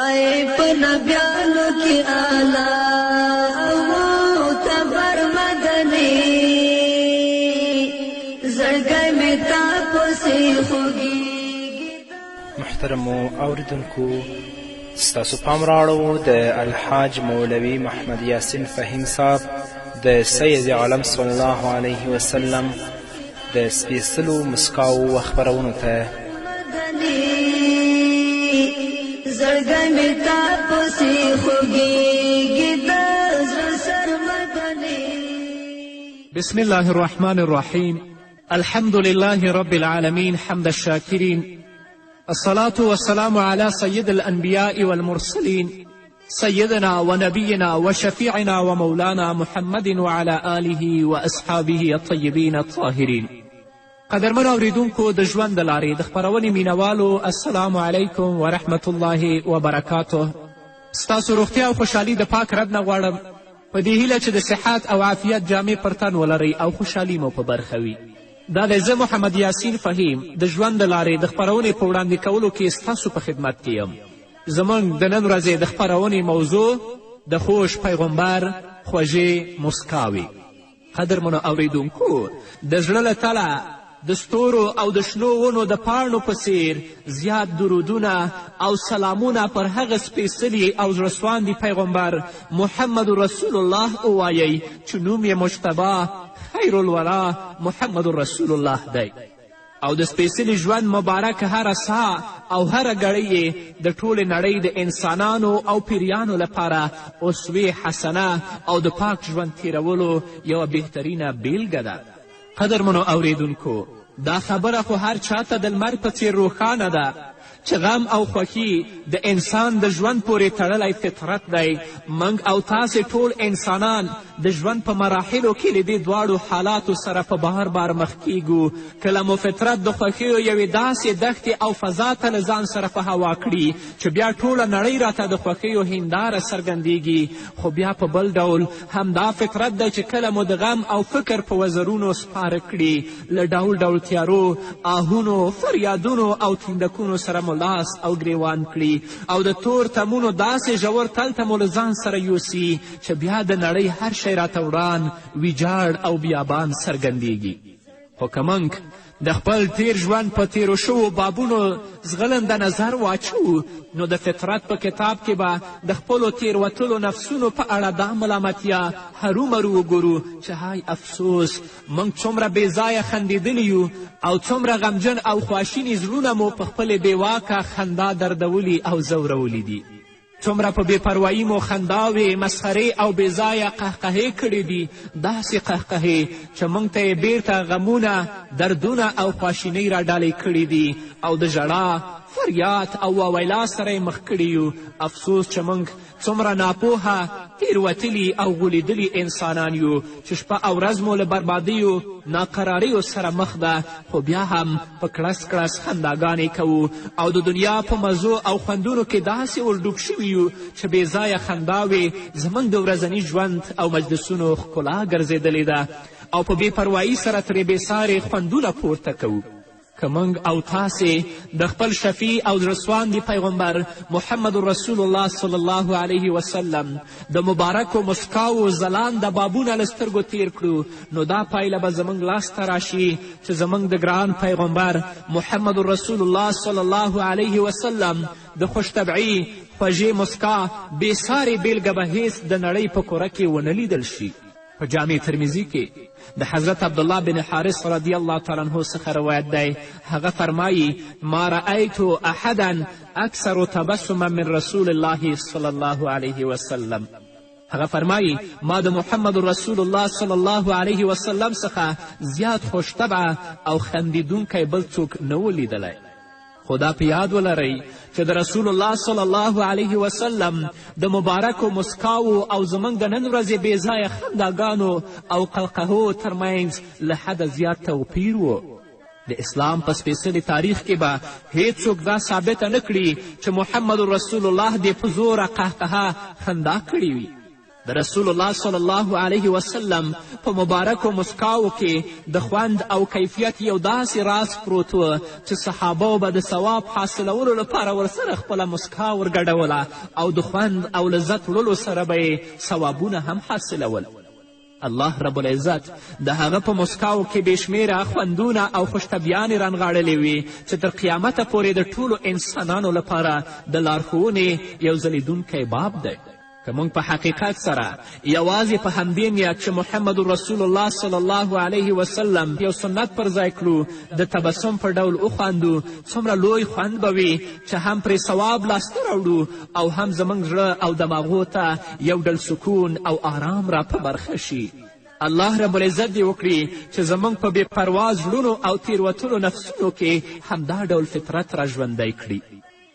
ای په نبیانو کې اعلی او معتبر مدني زړګی مې تا پسې خوږېږي. محترمو اوریدونکو، ستاسو پام راړو د الحاج مولوي محمد یاسین فهیم صاحب د سید عالم صلی الله علیه وسلم د سپیڅلو مسکاو خپرونو ته. زړګی مې تا پسې خوږېږي د زړه سر مدني. بسم الله الرحمن الرحيم. الحمد لله رب العالمين حمد الشاكرين، الصلاة والسلام على سيد الأنبياء والمرسلين سيدنا ونبينا وشفيعنا ومولانا محمد وعلى آله وأصحابه الطيبين الطاهرين. قدرمن اوریدونکو د ژوند د لارې د خپرونې مینوالو، السلام علیکم ورحمت الله وبرکاته. ستاسو روغتیا او خوشحالي د پاک رب نه غواړم، په دې هیله چې د صحت او عافیت جامې پر تن ولرئ او خوشحالي مو په برخه وي. دا دی زه محمد یاسین فهیم د ژوند د لارې د خپرونې په وړاندې کولو کې ستاسو په خدمت کې یم. زموږ د نن ورځې د خپرونې موضوع د خوږ پیغمبر خوږې مسکاوې. قدرمنو اوریدونکو، د زړه له تله د ستورو او د شنو ونو د پاڼو په څیر زیات درودونه او سلامونه پر هغه سپیڅلي او زړهسواندي پیغمبر محمد رسول الله ووایئ چې نوم یې مجتبی خیر الورا محمد رسول الله دی، او د سپیڅلي ژوند مبارک هره ساه او هره ګړۍ یې د ټولې نړۍ د انسانانو او پیریانو لپاره اسوې حسنه او د پاک ژوند تیرولو یوه بهترینه بیلګه ده. قدرمنو اوریدونکو، دا خبره خو هر چاته د لمر په څیر روښانه ده چې غم او خوښي د انسان د ژوند پورې تړلی فطرت دی. موږ او تاسې ټول انسانان د ژوند په مراحلو کې له دې دواړو حالاتو سره په بار بار مخ کیږو. کله مو فطرت د خوښیو یوې داسې دښتې او فضا ته له ځان سره په هوا کړي چې بیا ټوله نړۍ راته د خوښیو هنداره څرګندیږي، خو بیا په بل ډول همدا فطرت دی چې کله مو د غم او فکر په وزرونو سپاره کړي، له ډول ډول تیارو، آهونو، فریادونو او تندکونو سره مو لاس او ګریوان کړي، او د تور تمونو داسې ژور تل ته مو له ځان سره یوسي چې بیا د نړۍ هر شی راته وران، ویجاړ او بیابان څرګندیږي. خو که موږ د خپل تیر ژوند په تیرو شوو بابونو زغلنده نظر واچوو، نو د فطرت په کتاب کې به د خپلو تیروتلو نفسونو په اړه دا ملامتیا هرومرو وګورو چې های افسوس، موږ څومره بېځایه خندېدلي یو او څومره غمجن او خواشیني زړونه مو په خپلې بېواکه خندا دردولي او ځورولي دي. څومره په بې پروایي مو خنداوې، مسخرې او بېځایه قهقهې کړې دي، داسې قهقهې چې موږ ته یې بیرته غمونه، دردونه او خواشینۍ راډالۍ کړي دي، او د ژړا، فریاد او واویلا سره یې مخ کړي یو. افسوس چې موږ څومره ناپوهه، تیروتلي او غولیدلي انسانان یو چې شپه او ورځ مو له بربادیو، ناقراریو سره مخ ده، خو بیا هم په کړس کړس خنداګانې کوو او د دنیا په مزو او خوندونو کې داسې ورډوب شوي یو چې بېځایه خنداوې زموږ د ورځني ژوند او مجلسونو ښکلا ګرځېدلې ده، او په بې پروایي سره ترې بېسارې خوندونه پورته کوو. که موږ او تاسې د خپل شفیع او زړهسواندي پیغمبر محمد رسول الله صلی الله علیه وسلم د مبارکو مسکاو ځلانده بابونه له سترګو تیر کړو، نو دا پایله به زموږ لاسته راشي چې زموږ د ګران پیغمبر محمد رسول الله صلی الله علیه وسلم د خوشطبعي خوږې مسکا بېسارې بیلګه به هیڅ د نړۍ په کوره کې ونه لیدل شي. په جامع ترمیزي کې د حضرت عبدالله بن حارث رضی الله تعالی عنه څخه روایت دی. هغه فرمایي: ما رأیت احدا اکثر تبسما من رسول الله صلی الله علیه وسلم. هغه فرمایي ما د محمد رسول الله صلی الله علیه وسلم څخه زیات خوشطبعه او خندیدونکی بل څوک نه و لیدلی. خو دا په یاد ولرئ چې د رسول الله صلی الله علیه وسلم د مبارکو مسکاو او زموږ د نن ورځې بېځایه خنداګانو او قلقهو ترمنځ له حده زیات توپیر و. د اسلام په سپېڅلي تاریخ کې به هیڅوک دا ثابته نه کړي چې محمد رسول الله دې په زوره قهقهه خندا کړې وي. د رسول الله صلی الله علیه وسلم په مبارکو مسکاو کې د خوند او کیفیت یو داسې راز پروت و چې صحابه به د ثواب حاصلولو لپاره ورسره خپله مسکا ورګډوله او د خوند او لذت وړلو سره به یې ثوابونه هم حاصلول. الله رب العزت د هغه په مسکاو کې بېشمېره خوندونه او خوشطبیانې رانغاړلې وي چې تر قیامته پورې د ټولو انسانانو لپاره د لارښوونې یو ځلیدونکی باب دی. که موږ په حقیقت سره یوازې په همدې نیت چې محمد رسول الله صلی الله علیه وسلم یو سنت پر ځای کړو د تبسم په ډول وخواندو، څومره لوی خوند به وي چې هم پرې ثواب لاسته راوړو او هم زموږ زړه او دماغو ته یو ډول سکون او آرام را په برخه شي. الله رب العزت دې وکړي چې زموږ په بې پروا زړونو او تیروتلو نفسونو کې همدا ډول فطرت را ژوندی کړي.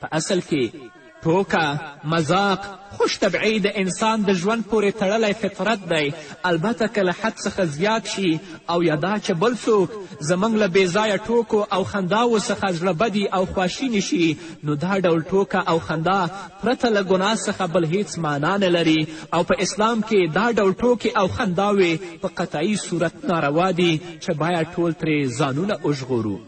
په اصل کې ټوکه، مذاق، خوش طبعی د انسان د ژوند پورې تړلی فطرت دی، البته که له حد څخه زیات شي او یا دا چې بل څوک زموږ له بېځایه ټوکو او خنداو څخه زړه بدي او خواشیني شي، نو دا ډول ټوکه او خندا پرته له ګناه څخه بل هیڅ معنا نه لري او په اسلام کې دا ډول ټوکې او خنداوې په قطعي صورت ناروا دي چې باید ټول ترې ځانونه وژغورو.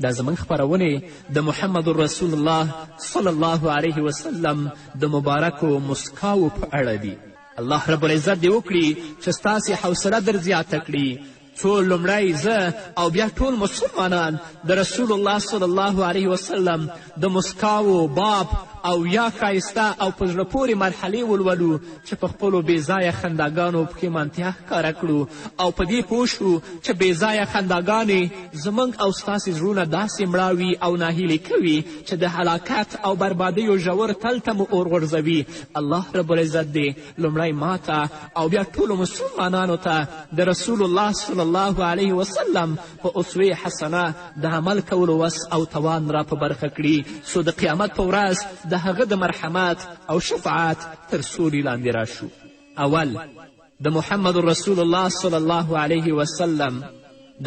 دا زموږ خپرونې د محمد رسول الله صلی الله علیه وسلم د مبارکو مسکاو په اړه دي. الله رب العزت دې وکړي چې ستاسې حوصله در زیاته کړي څو لومړی زه او بیا ټول مسلمانان د رسول الله صلی الله علیه وسلم د مسکاو باب او یا ښایسته او په زړه پورې مرحلې ولولو چې په خپلو بېځایه خنداګانو پښیمانتیا ښکاره کړو او په دې پوه شو چې بېځایه خنداګانې زموږ او ستاسې زړونه داسې مړاوي او ناهیلې کوي چې د هلاکت او بربادیو ژور تل ته مو اور غورځوي. الله رب العزت دې لومړی ماته او بیا ټولو مسلمانانو ته د رسول الله صلی الله علیه وسلم په اسوې حسنه د عمل کولو وس او توان را په برخه کړي څو د قیامت په ورځ د هغه د مرحمت او شفاعت تر سوري لاندې راشو. اول د محمد رسول الله صلی الله علیه وسلم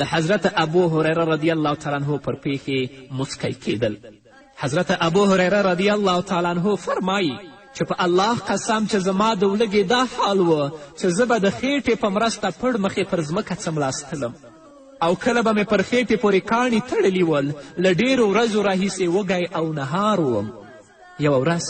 د حضرت ابو هریره رضی الله تعالی عنه پر پیښې مسکی کیدل. حضرت ابو هریره رضی الله تعالی عنه فرمایي چې په الله قسم چې زما د ولږې دا حال و چې زه به د خېټې په مرسته پړ مخې پر ځمکه څملاستلم او کله به مې پر خېټې پورې کاڼي تړلي ول. له ډېرو ورځو راهیسې وږی او نهار وم. یوه ورځ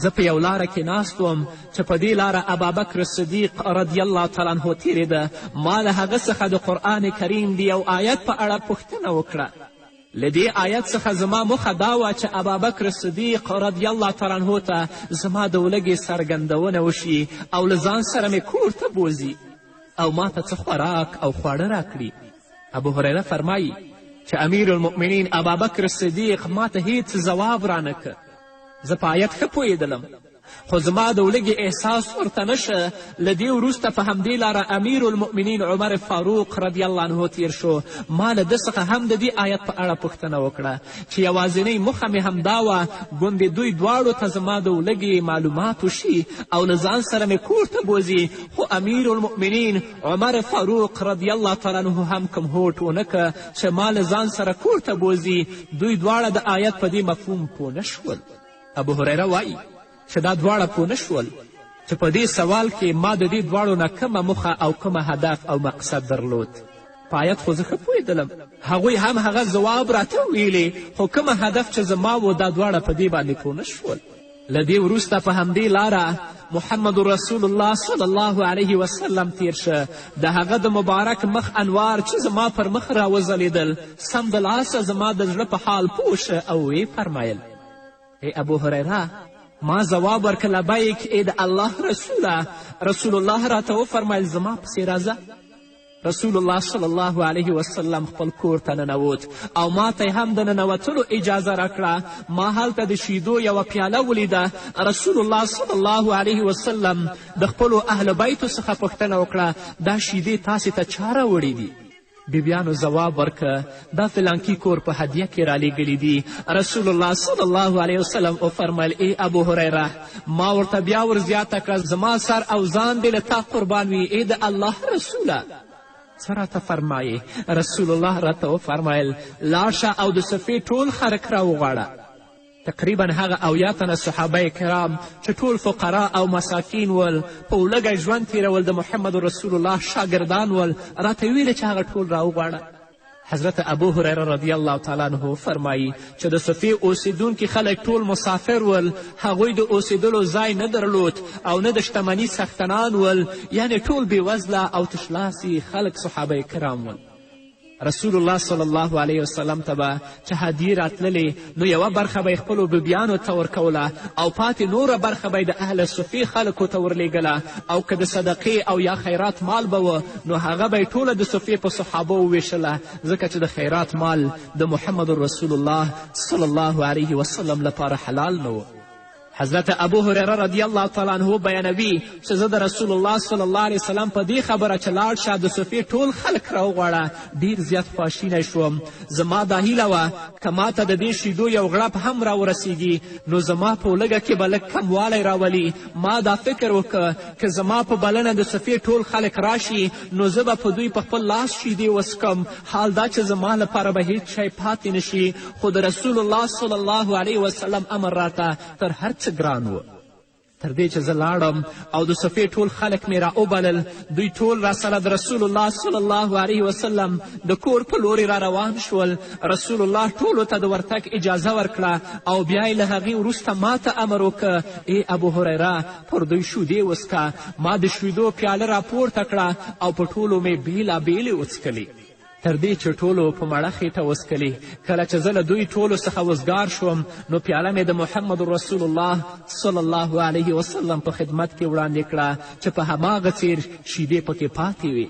زه په یو لاره کې ناست وم چې په دې لاره ابابکر صدیق رضی الله تعالی عنه تېرېده. ما له هغه څخه د قرآن کریم د یو آیت په اړه پوښتنه وکړه. له دې آیت څخه زما موخه دا وه چې ابابکر صدیق رضی الله تعالی عنه ته زما د ولږې څرګندونه وشي او له ځان سره مې کور ته بوځي او ما ته څه خوراک او خواړه راکړي. ابو هریره فرمایي چې امیر المؤمنین ابابکر صدیق ما ته هیڅ ځواب رانه که. زه په آیت ښه پوهېدلم خو زما د ولږې احساس ورته نشه. له دې وروسته په همدې لاره امیر المؤمنین عمر فاروق رضی الله عنه تیر شو. ما له ده څخه هم د دې آیت په اړه پوښتنه وکړه چې یوازینۍ موخه مې همدا وه ګوندې دوی دواړو ته زما د ولږې معلومات وشي او له ځان سره مې کور ته بوځي. خو امیر المؤمنین عمر فاروق رضی الله تعالی عنه هم کوم هوډ ونه که چې ما له ځان سره کور ته بوځي. دوی دواړه د آیت په دې مفهوم پوه نه شول. ابو هریره وایي چې دا دواړه پوه نه شول چې په دې سوال کې ما د دې دواړو نه کومه موخه او کومه هدف او مقصد درلود. په آیت خو زه ښه پوهېدلم، هغوی هم هغه ځواب راته ویلې، خو کومه هدف چې زما و دا دواړه په دې باندې پوه نه شول. له دې وروسته په همدې لاره محمد رسول الله صلی الله علیه وسلم تیر شه. د هغه د مبارک مخ انوار چې زما پر مخ راوځلیدل سمدلاسه زما د زړه په حال پوه شه او ویې فرمایل: ای ابو هریره، ما ځواب ورکړ لبیک ای د الله رسوله. رسول الله راته وفرمیل زما پسې راځه. رسول الله صلی الله علیه وسلم خپل کور ته ننوت او ما ته هم د ننوتلو اجازه راکړه. ما هلته د شیدو یوه پیاله ولیده. رسول الله صلی الله علیه وسلم د خپلو اهل بیتو څخه پوښتنه وکړه دا شیدې تاسې ته چا راوړي دي؟ بیبیانو ځواب ورکه دا فلانکي کور په هدیه کې رالیږلي دي. رسول الله صلی الله علیه وسلم وفرمیل ای ابو هریره، ما ورته بیا ور زیاته کړه زما سر او ځان دې له تا قربان وي ای د الله رسوله. څه راته فرمایې؟ رسول الله راته وفرمیل لاړ شه او د صفې ټول خلک راوغواړه. تقریبا هغه 80 تنه صحابه کرام چې ټول فقرا او مساکین ول، په ولږی ژوند تیرول، د محمد رسول الله شاګردان ول، راته ویلې چې هغه ټول راوغواړه. حضرت ابو هریره رضی الله تعالی عنه فرمایي چې د صفې اوسیدونکي خلک ټول مسافر ول، هغوی د اوسیدلو ځای نه درلود او نه د شتمني څښتنان ول، یعنې ټول بېوزله او تشلاسي خلک صحابه کرام ول. رسول الله صلی الله علیه وسلم ته به چې هدیې راتللې نو یوه برخه به یې خپلو بیبیانو ته ورکوله او پاتې نوره برخه به یې د اهل صفې خلکو ته ورلیږله، او که د صدقې او یا خیرات مال به و نو هغه به یې ټوله د صفې په صحابو وویشله، ځکه چې د خیرات مال د محمد رسول الله صلی الله علیه وسلم لپاره حلال نه و. حضرت ابو هریره رضی الله تعالی عنه بیانوي چې زه د رسول الله صلی الله علیه وسلم په دې خبره چې لاړ شه د صفې ټول خلک راوغواړه ډېر زیات خواشینی شوم. زما دا هیله وه که ما ته د دې شیدو یو غړپ هم راورسیږي نو زما په ولږه کې به لږ کموالی راولي. ما دا فکر وکړه که زما په بلنه د صفې ټول خلک راشي نو زه به په دوی په خپل لاس شیدې وڅکم. حال دا چې زما لپاره به هیڅ شی پاتې نشي، خو د رسول الله صلی الله علیه وسلم امر راته تر هر څه ګران و. تر دې چې زه لاړم او د صفې ټول خلک مې را وبلل، دوی ټول راسره د رسول الله صلی الله علیه وسلم د کور په لورې را روان شول. رسول الله ټولو ته د ورتګ اجازه ورکړه او بیا یې له هغې وروسته ما ته امر وکړه ای ابو هریره پر دوی شودې وڅکه. ما د شیدو پیاله راپورته کړه او په ټولو مې بېلابېلې وڅکلې، تر دې چې ټولو په مړه خېټه وڅکلې. کله چې زه له دوی ټولو څخه وزګار شوم نو پیاله مې د محمد رسول الله صلی الله علیه وسلم په خدمت کې وړاندې کړه چې په هماغه څیر شیدې پکې پاتې وې.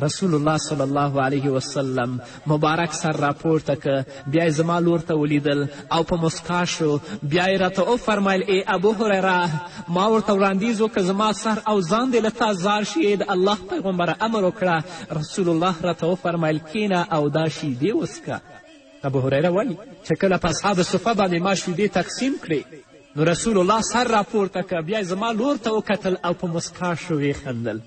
رسول الله صلی الله علیه وسلم مبارک سر راپورته که، بیا یې زما لور ته ولیدل او په مسکا شو. بیا یې راته وفرمیل ای ابو هریره، ما ورته وړاندیز وکړه زما سر او ځان دې له تا زار شي. د الله پیغمبره امر وکړه. رسول الله راته وفرمیل کینه او دا شیدې وڅکه. ابو هریره ولي چې کله په اصحاب صفه باندې ما شیدې تقسیم کړې نو رسول الله سر راپورته که، بیا یې زما لور ته وکتل او په مسکا شو، ویې خندل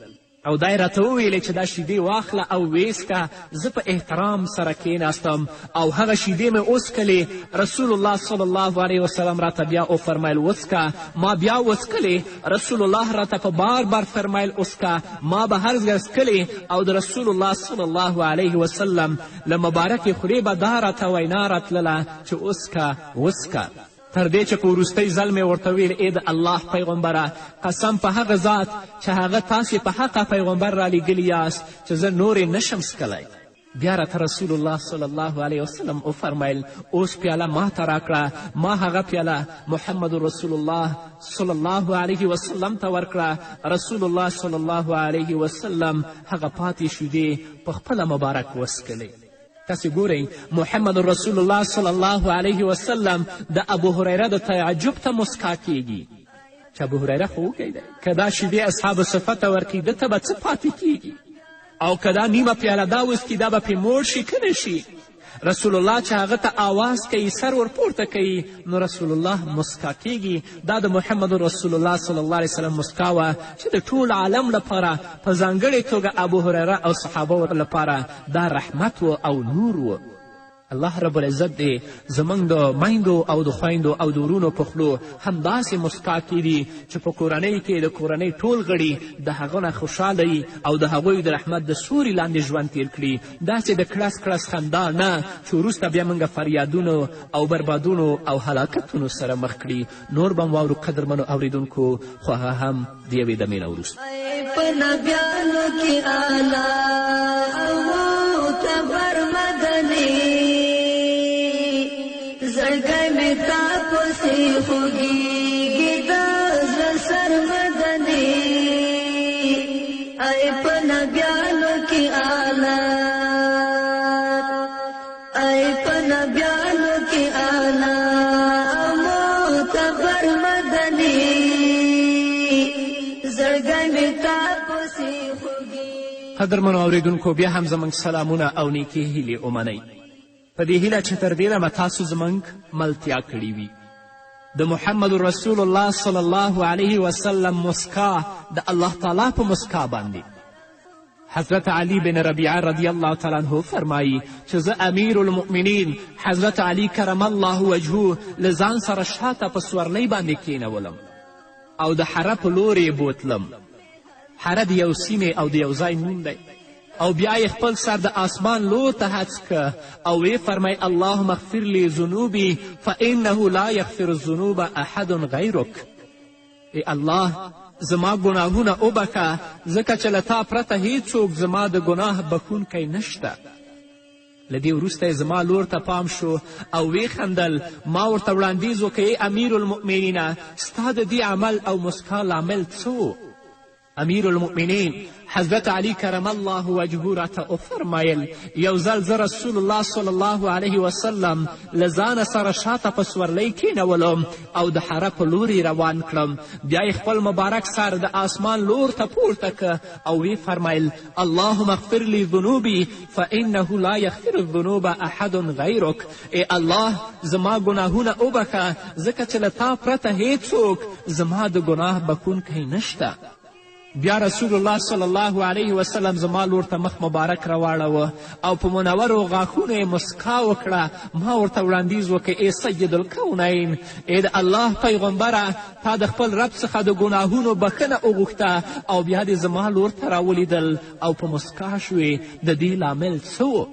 او دا یې راته وویلې چې دا شیدې واخله او ویسکه. زه په احترام سره کېناستم او هغه شیدې مې وڅکلې. رسول الله صلی الله علیه وسلم راته بیا وفرمیل وڅکه. ما بیا وڅکلې. رسول الله راته په بار بار فرمیل وڅکه. ما به هر ځل څکلې او د رسول الله صلی الله علیه وسلم له مبارکې خولې به دا راته وینا راتلله چې وڅکه. تر دې چې په وروستۍ ځل مې ورته ویل ای د الله پیغمبره، قسم په هغه ذات چې هغه تاسې په حقه پیغمبر رالیږلي یاست چې زه نورې نشم څکلی. بیا راته رسول الله صلی الله علیه وسلم وفرمیل اوس پیاله ما ته راکړه. ما هغه پیاله محمد رسول الله صلی الله علیه وسلم ته ورکړه. رسول الله صلی الله علیه وسلم هغه پاتې شیدې په خپله مبارک وڅکلې. تاسې ګورئ محمد رسول الله صلی الله علیه وسلم د ابو هریره د تعجب ته مسکا کیږي چې ابو هریره خو وږی دی، که دا شیدې اصحاب صفه ته ورکړي ده ته به څه پاتې کیږي، او که دا نیمه پیاله دا وڅکي دا به پرې موړ شي که نه شي. رسول الله چې هغه ته آواز کوي، سر ورپورته کوي، نو رسول الله مسکا کیږي. دا د محمد رسول الله صلی الله علیه وسلم مسکا وه چې د ټول عالم لپاره په ځانګړې توګه ابو هریره او صحابه لپاره دا رحمت و او نور و. الله رب العزت دې زموږ د میندو او د خویندو او د ورونو په خولو همداسې مسکا کیدي چې په کورنۍ کې د کورنۍ ټول غړي د هغه نه خوشحاله وي او د هغوی د رحمت د سوري لاندې ژوند تیر کړي. داسې د کړس کړس خندا نه چې وروسته بیا موږ فریادونو او بربادونو او هلاکتونو سره مخ کړي. نور به م واورو قدرمنو اوریدونکو، خو هغه هم د یوې دمې نه وروسته. په نبیانو کې اعلی او معتبر مدني زړګی مې تا پسې خوږېږي د زړه سر مدني ای په نبیانو کې اعلی ای په نبیانو کې اعلی او معتبر مدني زړګی مې تا پسې خوږېږي. قدرمنو اوریدونکو، بیا هم زموږ سلامونه او نیکې هیلې ومنئ، په دې هیله چې تر ډېره به تاسو زموږ ملتیا کړې وي. د محمد رسول الله صلی الله علیه وسلم مسکا د الله تعالی په مسکا باندې حضرت علی بن ربیعه رضی الله تعالی عنه فرمایی چې زه امیر المؤمنین حضرت علی کرم الله وجهه له ځان سره شاته په سورلۍ باندې کینولم او د حره په لور یې بوتلم. حره د یو سیمې او د یو ځای نوم دی. او بیا یې خپل سر د آسمان لور ته هڅ که او ویې فرمی اللهم اغفر لی ذنوبی فانه لا یغفر الذنوب احد غیرک. ای الله زما ګناهونه وبکه ځکه چې له تا پرته هیڅوک زما د ګناه بخونکی نشته. له دې وروسته زما لور ته پام شو او ویې خندل. ما ورته وړاندیز وکړ ای امیر المؤمنینه ستا د دې عمل او مسکا لامل څه؟ امیر المؤمنین حضرت علی کرم الله وجهه راته وفرمیل یو ځل زه رسول الله صلی الله علیه وسلم له ځانه سره شاته په سورلۍ کینولم او د حره په لور روان کړم. بیا یې خپل مبارک سر د آسمان لور ته پورته که او ویې فرمیل اللهم اغفر لی ذنوبی فانه لا یغفر الذنوب احد غیرک. ای الله زما ګناهونه وبکه ځکه چې له تا پرته هیڅوک زما د ګناه بخونکی نشته. بیا رسول الله صلی الله علیه وسلم زما لور ته مخ مبارک راواړوه او په منورو غاښونو یې مسکا وکړه. ما ورته وړاندیز وکړ ای سید الکونین ای د الله پیغمبره تا د خپل رب څخه د ګناهونو بخښنه وغوښته او بیا دې زما لور ته راولیدل او په مسکا شوې. د دې لامل څه و؟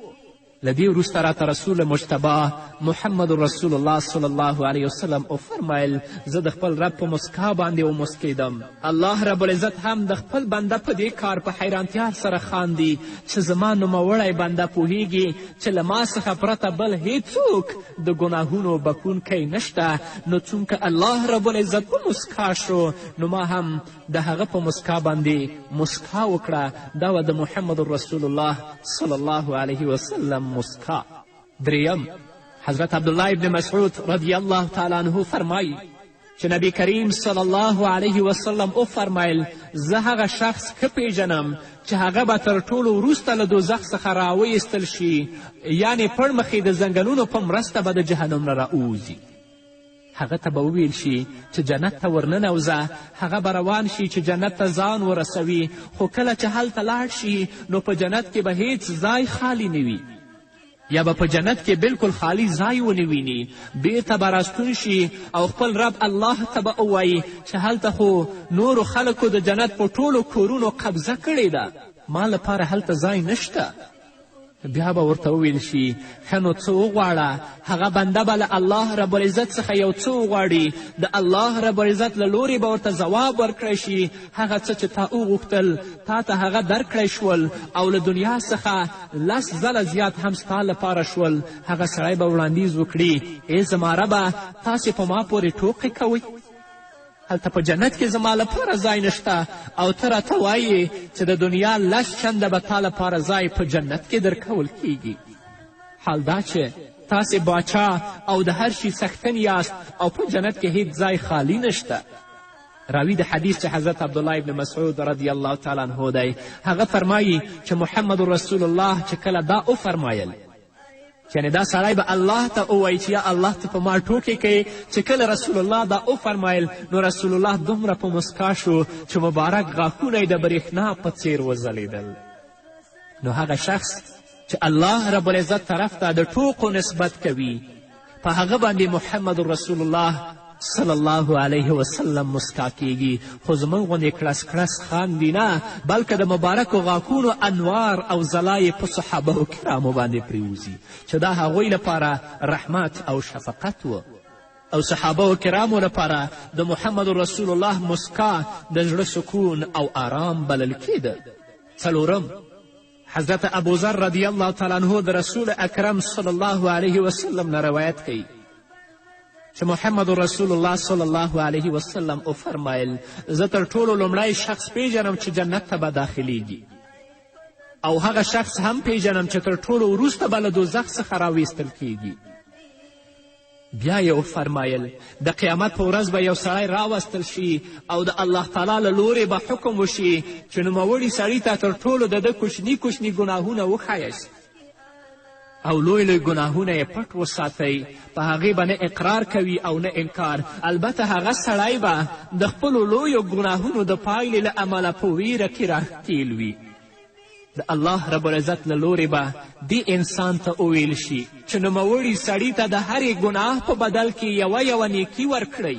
له دې وروسته راته رسول مجتبی محمد رسول الله صلی الله علیه وسلم وفرمیل زه د خپل رب په مسکا باندې ومسکیدم. الله رب العزت هم د خپل بنده په دې کار په حیرانتیا سره خاندي چې زما نوموړی بنده پوهیږي چې له ما څخه پرته بل هیڅوک د ګناهونو بخونکی نشته. نو څونکه الله رب العزت په مسکا شو نو ما هم د هغه په مسکا باندې مسکا وکړه. دا و د محمد رسول الله صلی الله علیه وسلم مسکا. دریم حضرت عبدالله ابن مسعود رضی الله تعالی عنه فرمایی چې نبی کریم صلی الله علیه وسلم وفرمیل زه هغه شخص ښه پیژنم چې هغه به تر ټولو وروسته له دوزخ څخه راوایستل شي یعنې پړمخې د ځنګلونو په مرسته به د جهنم نه راووځي. هغه ته به وویل شي چې جنت ته ورننوځه. هغه به روان شي چې جنت ته ځان ورسوي خو کله چې هلته لاړ شي نو په جنت کې به هیڅ ځای خالی نه وي یا به په جنت کې بلکل خالی ځای ونه ویني. بیرته به راستون شي او خپل رب الله ته به ووایي چې هلته خو نورو خلکو د جنت په ټولو کورونو قبضه کړې ده ما لپاره هلته ځای نشته. بیا به ورته وویل شي ښه نو څه وغواړه. هغه بنده به له الله رب العزت څخه یو څه وغواړي. د الله رب العزت له لورې به ورته ځواب ورکړی شي هغه څه چې تا وغوښتل تا ته هغه درکړی شول او له دنیا څخه 10 ځله زیات هم ستا لپاره شول. هغه سړی به وړاندیز وکړي ای زما ربه تاسې په ما پورې ټوقې کوئ هلته په جنت کې زما لپاره ځای نشته او ته راته وایې چې د دنیا 10 چنده به تا لپاره ځای په جنت کې درکول کیږي. حال دا چې تاسې باچا او د هر شي څښتن یاست او په جنت کې هیڅ ځای خالی نشته. راوی د حدیث چې حضرت عبدالله ابن مسعود رضی الله تعالی عنه دی هغه فرمایي چې محمد رسول الله چې کله دا وفرمایل یعنې دا سړی به الله ته ووایي چې یا الله ته په ما ټوکې کوې چې کله رسول الله دا وفرمایل نو رسول الله دومره په مسکا شو چې مبارک غاښونه یې د برېښنا په څیر وځلیدل. نو هغه شخص چې الله رب العزت طرف ته د ټوقو نسبت کوي په هغه باندې محمد رسول الله صلی الله علیه وسلم مسکا کیږي. خو زموږ غوندې کړس کړس خاندي نه بلکې د مبارکو غاښونو انوار او ځلا یې په صحابه کرامو باندې پریوځي چې دا هغوی لپاره رحمت او شفقت و او صحابه کرامو لپاره د محمد رسول الله مسکا د زړه سکون او آرام بلل کیده. څلورم حضرت ابوذر رضی الله تعالی عنه د رسول اکرم صلی الله علیه وسلم نه روایت کوي چې محمد رسول الله صلی الله علیه وسلم وفرمایل زه تر ټولو لومړی شخص پیژنم چې جنت ته به داخلیږي او هغه شخص هم پیژنم چې تر ټولو وروسته به له دوزخ څخه راویستل کیږي. بیا یې وفرمایل د قیامت په ورځ به یو سړی راوستل شي او د الله تعالی له لورې به حکم وشي چې نوموړي سړي ته تر ټولو د ده کوچني کوچني ګناهونه وښایست او لوی لوی ګناهونه یې پټ وساتئ. په هغې به نه اقرار کوي او نه انکار. البته هغه سړی به د خپلو لویو ګناهونو د پایلې له امله په ویره کې راښکیل وي. د الله رب العزت له لورې به دې انسان ته وویل شي چې نوموړي سړي ته د هرې ګناه په بدل کې یوه نیکي ورکړئ.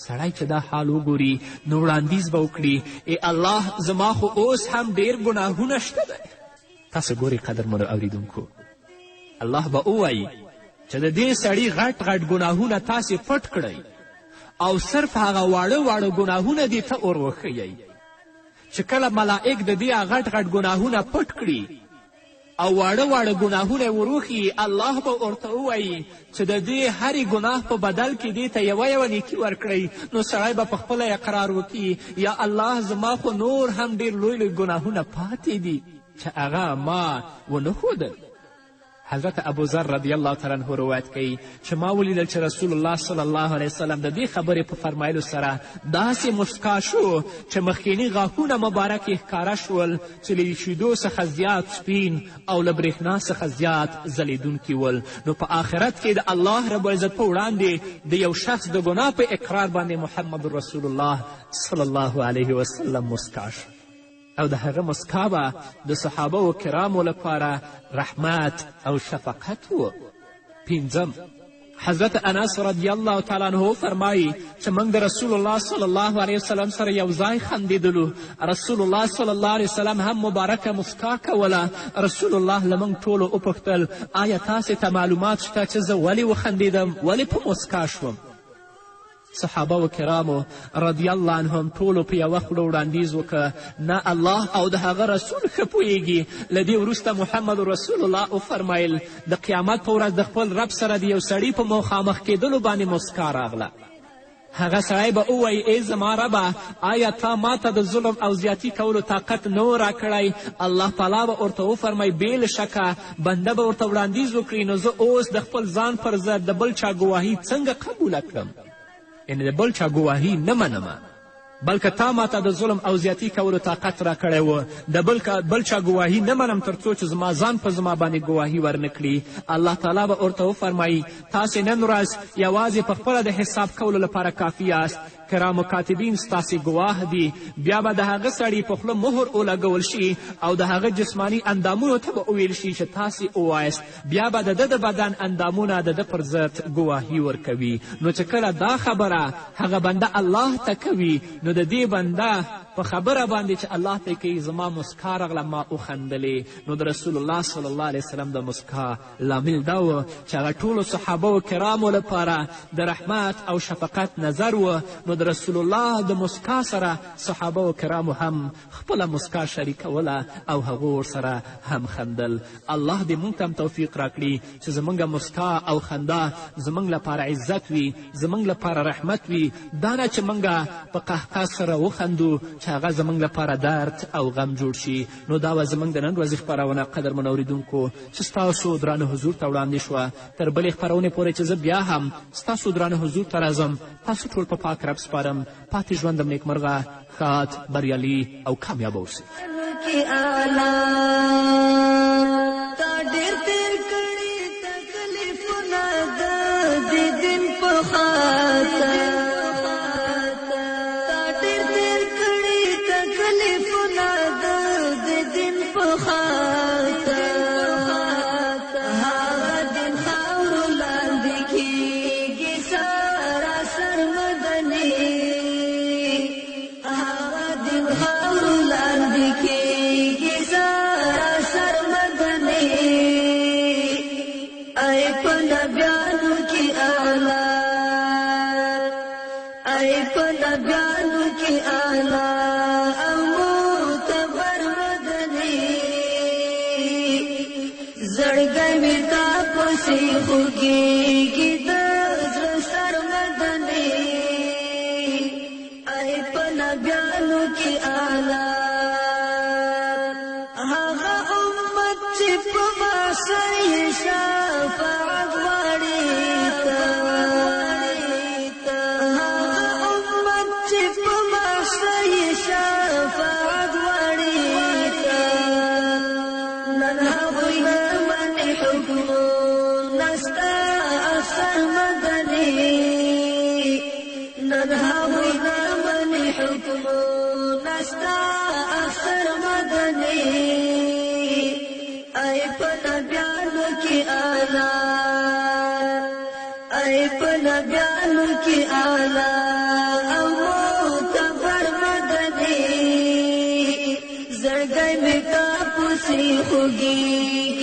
سړی چې دا حال وګوري نو وړاندیز به وکړي ای الله زما خو اوس هم ډېر ګناهونه شته دی. تاسو ګورئ قدرمنو اوریدونکو، الله به ووایي چې د دې سړي غټ غټ ګناهونه تاسې پټ کړئ او صرف هغه واړه ګناهونه دې ته ور وښیئ. چې کله ملائک د دې غټ غټ ګناهونه پټ کړي او واړه ګناهونه یې ور وښیي، الله به ورته ووایي چې د دې هرې ګناه په بدل کې دې ته یوه نیکي ورکړئ. نو سړی به پخپله اقرار وکړي یا الله زما خو نور هم ډېر لوی ګناهونه پاتې دي چې هغه ما ونه ښودل. حضرت ابوذر رضی الله تعالی عنه روایت کوي چې ما ولیدل چې رسول الله صلی الله علیه وسلم د دې خبرې په فرمایلو سره داسې مسکا شو چې مخکیني غاښونه مبارک یې ښکاره شول چې له شیدو څخه زیات سپین او له برېښنا څخه زیات ځلیدونکي ول. نو په آخرت کې د الله رب العزت په وړاندې د یو شخص د ګناه په اقرار باندې محمد رسول الله صلی الله علیه وسلم مسکا شو او د هغه مسکا به د صحابه و کرامو لپاره رحمت او شفقت و. 5 حضرت انس رضی الله تعالی عنه فرمایي چې موږ د رسول الله صلی الله علیه وسلم سره یو ځای خندېدلو. رسول الله صلی الله علیه وسلم هم مبارکه مسکا کوله. رسول الله له موږ ټولو وپوښتل آیا تاسې ته معلومات شته چې زه ولې وخندېدم، ولې په مسکا شوم؟ صحابه و کرامو رضی الله عنهم ټولو په یوه خوله وړاندیز وکړه نه الله او د هغه رسول ښه پوهیږي. له دې وروسته محمد رسول الله وفرمیل د قیامت په ورځ د خپل رب سره د یو سړي په مخامخ کېدلو باندې مسکا راغله. هغه سړی به ووایي ای زما ربه آیا تا ما ته د ظلم او زیاتی کولو طاقت نه و راکړی؟ الله تعالی به ورته وفرمی بې له شکه بنده به ورته وړاندیز وکړي نو زه اوس د خپل ځان پر ضد د بل چا ګواهي څنګه قبوله کړم؟ یعنې د بل چا ګواهي نه منمه بلکې تا ما ته د ظلم او زیاتی کولو طاقت را کړی و. د بل چا ګواهي نه منم تر څو چې زما ځان په زما باندې ګواهي ورنه کړي. الله تعالی به ورته وفرمایي تاسې نن ورځ یوازې په خپله د حساب کولو لپاره کافي یاست. کرامو کاتبین ستاسې ګواه دي. بیا به د هغه سړي په خوله مهر ولګول شي او د هغه جسماني اندامونو ته به وویل شي چې تاسې ووایست. بیا به د ده د بدن اندامونه د ده پر ضد ګواهي ورکوي. نو چې کله دا خبره هغه بنده الله ته کوي نو د دې بنده په خبره باندې چې الله ته کوي زما مسکا راغله ما وخندلې. نو د رسول الله صلی الله علیه وسلم د مسکا لامل دا و چې هغه ټولو صحابه و کرامو لپاره د رحمت او شفقت نظر و. نو د رسول الله د مسکا سره صحابه و کرامو هم خپله مسکا شریکوله او هغو ورسره هم خندل. الله دې موږ ته هم توفیق راکړي چې زموږ مسکا او خندا زموږ لپاره عزت وي، زموږ لپاره رحمت وي. دا نه چې موږ په قهقه سره وخندو چې هغه زموږ لپاره درد او غم جوړ شي. نو دا وه زموږ د نن ورځې خپرونه قدرمنو اورېدونکو چې ستاسو درانه حضور ته وړاندې شوه. تر بلې خپرونې پورې چې زه بیا هم ستاسو درانه حضور ته راځم تاسو ټول په پاک رب سپارم. پاتې ژوندم نیکمرغه، ښاد، بریالي او کامیابه اوسئ. خوږیږي د زړه سر مدني ای په نبیانو کې اعلی هغه امت چې په معاصر یې شفاعت غواړي هغه امت چې په معاصر یې شفاعت غواړي نن هغوی نه منې حکم حكم نستا أكثر مدني آلا او معتبر مدنی زړګی مې تا پسې خوږیږي